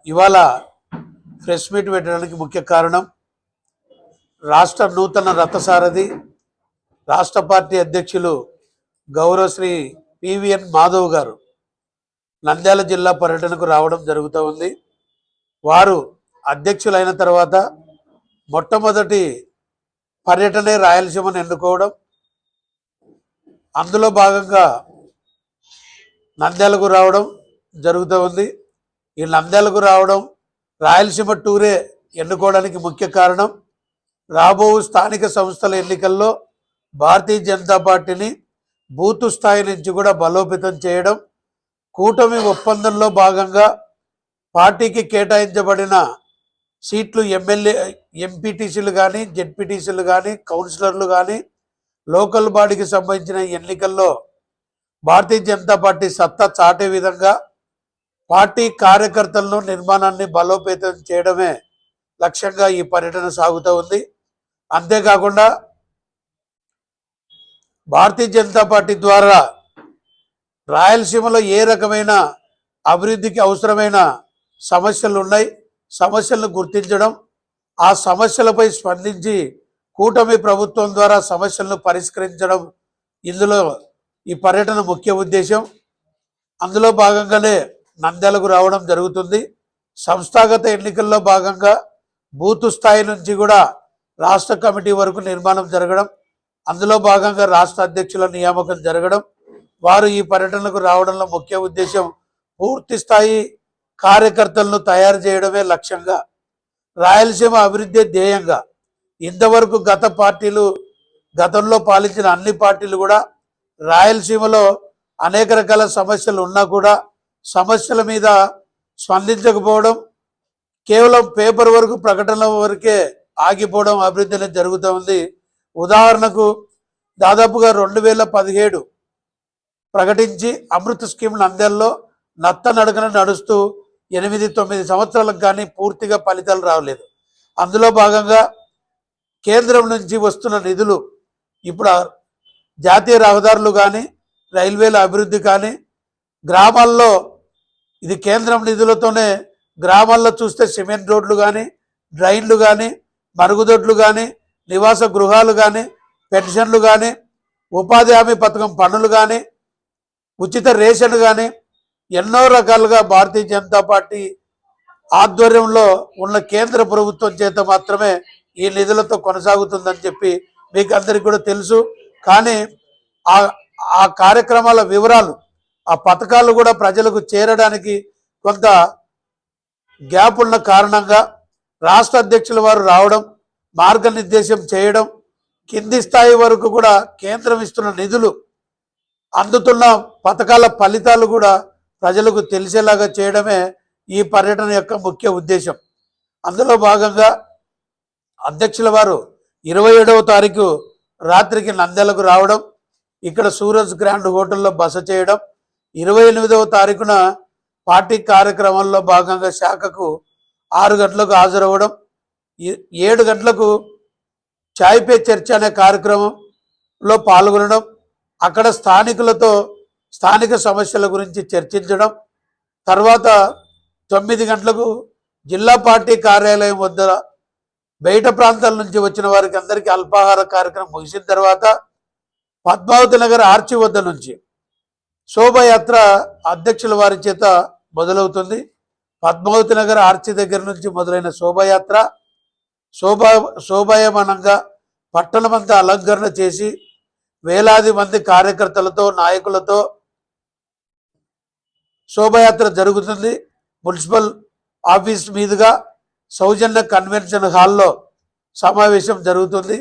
ఇవాళ press meet పెట్టడానికి ముఖ్య కారణం రాష్ట్ర నూతన రథసారథి రాష్ట్ర పార్టీ అధ్యక్షులు గౌరవ శ్రీ పివిఎన్ మాధవ్ గారు నంద్యాల జిల్లా పర్యటనకు రావడం జరుగుతూ ఉంది. వారు అధ్యక్షులైన తర్వాత మొట్టమొదటి పర్యటనే రాయలసీమను ఎన్నుకోవడం, అందులో భాగంగా నంద్యాలకు రావడం జరుగుతూ ఉంది. ఈ నంద్యాలకు రావడం రాయలసీమ టూరే ఎన్నుకోవడానికి ముఖ్య కారణం రాబో స్థానిక సంస్థల ఎన్నికల్లో భారతీయ జనతా పార్టీని బూతు స్థాయి నుంచి కూడా బలోపేతం చేయడం, కూటమి ఒప్పందంలో భాగంగా పార్టీకి కేటాయించబడిన సీట్లు ఎమ్మెల్యే ఎంపీటీసీలు కానీ జెడ్పీటీసీలు కానీ కౌన్సిలర్లు కానీ లోకల్ బాడీకి సంబంధించిన ఎన్నికల్లో భారతీయ జనతా పార్టీ సత్తా చాటే విధంగా పార్టీ కార్యకర్తలను నిర్మాణాన్ని బలోపేతం చేయడమే లక్ష్యంగా ఈ పర్యటన సాగుతూ ఉంది. అంతేకాకుండా భారతీయ జనతా పార్టీ ద్వారా రాయలసీమలో ఏ రకమైన అభివృద్ధికి అవసరమైన సమస్యలు ఉన్నాయి, సమస్యలను గుర్తించడం, ఆ సమస్యలపై స్పందించి కూటమి ప్రభుత్వం ద్వారా సమస్యలను పరిష్కరించడం ఇందులో ఈ పర్యటన ముఖ్య ఉద్దేశం. అందులో భాగంగానే నంద్యాలకు రావడం జరుగుతుంది. సంస్థాగత ఎన్నికల్లో భాగంగా బూతు స్థాయి నుంచి కూడా రాష్ట్ర కమిటీ వరకు నిర్మాణం జరగడం, అందులో భాగంగా రాష్ట్ర అధ్యక్షుల నియామకం జరగడం, వారు ఈ పర్యటనకు రావడంలో ముఖ్య ఉద్దేశం పూర్తి స్థాయి కార్యకర్తలను తయారు చేయడమే లక్ష్యంగా, రాయలసీమ అభివృద్ధి ధ్యేయంగా. ఇంతవరకు గతంలో పాలించిన అన్ని పార్టీలు కూడా రాయలసీమలో అనేక రకాల సమస్యలు ఉన్నా కూడా సమస్యల మీద స్పందించకపోవడం, కేవలం పేపర్ వరకు ప్రకటనల వరకే ఆగిపోవడం అభివృద్ధి అనేది జరుగుతూ ఉంది. ఉదాహరణకు దాదాపుగా 2017 ప్రకటించి అమృత్ స్కీమ్ నంద్యాలలో నత్తనడకన నడుస్తూ 8-9 సంవత్సరాలకు కానీ పూర్తిగా ఫలితాలు రావలేదు. అందులో భాగంగా కేంద్రం నుంచి వస్తున్న నిధులు ఇప్పుడు జాతీయ రహదారులు కానీ రైల్వేల అభివృద్ధి కానీ గ్రామాల్లో ఇది కేంద్రం నిధులతోనే గ్రామాల్లో చూస్తే సిమెంట్ రోడ్లు కానీ డ్రైన్లు కానీ మరుగుదొడ్లు కానీ నివాస గృహాలు కానీ పెన్షన్లు కానీ ఉపాధి హామీ పథకం పనులు కానీ ఉచిత రేషన్ కానీ ఎన్నో రకాలుగా భారతీయ జనతా పార్టీ ఆధ్వర్యంలో ఉన్న కేంద్ర ప్రభుత్వం చేత మాత్రమే ఈ నిధులతో కొనసాగుతుందని చెప్పి మీకు అందరికీ కూడా తెలుసు. కానీ ఆ కార్యక్రమాల వివరాలు, ఆ పథకాలు కూడా ప్రజలకు చేరడానికి కొంత గ్యాప్ ఉన్న కారణంగా రాష్ట్ర అధ్యక్షుల వారు రావడం, మార్గనిర్దేశం చేయడం, కింది స్థాయి వరకు కూడా కేంద్రం ఇస్తున్న నిధులు, అందుతున్న పథకాల ఫలితాలు కూడా ప్రజలకు తెలిసేలాగా చేయడమే ఈ పర్యటన యొక్క ముఖ్య ఉద్దేశం. అందులో భాగంగా అధ్యక్షుల వారు 27వ తారీఖు రాత్రికి నంద్యాలకు రావడం, ఇక్కడ సూరజ్ గ్రాండ్ హోటల్లో బస చేయడం, 28వ తారీఖున పార్టీ కార్యక్రమంలో భాగంగా శాఖకు 6 గంటలకు హాజరవ్వడం, 7 గంటలకు చాయ్ పే చర్చ అనే కార్యక్రమంలో పాల్గొనడం, అక్కడ స్థానికులతో స్థానిక సమస్యల గురించి చర్చించడం, తర్వాత 9 గంటలకు జిల్లా పార్టీ కార్యాలయం వద్ద బయట ప్రాంతాల నుంచి వచ్చిన వారికి అందరికీ అల్పాహార కార్యక్రమం ముగిసిన తర్వాత పద్మావతి నగర్ ఆర్చి వద్ద నుంచి శోభాయాత్ర అధ్యక్షుల వారి చేత మొదలవుతుంది. పద్మావతి నగర్ ఆర్చి దగ్గర నుంచి మొదలైన శోభాయాత్ర శోభాయమానంగా పట్టణమంతా అలంకరణ చేసి వేలాది మంది కార్యకర్తలతో నాయకులతో శోభాయాత్ర జరుగుతుంది. మున్సిపల్ ఆఫీస్ మీదుగా సౌజన్య కన్వెన్షన్ హాల్లో సమావేశం జరుగుతుంది.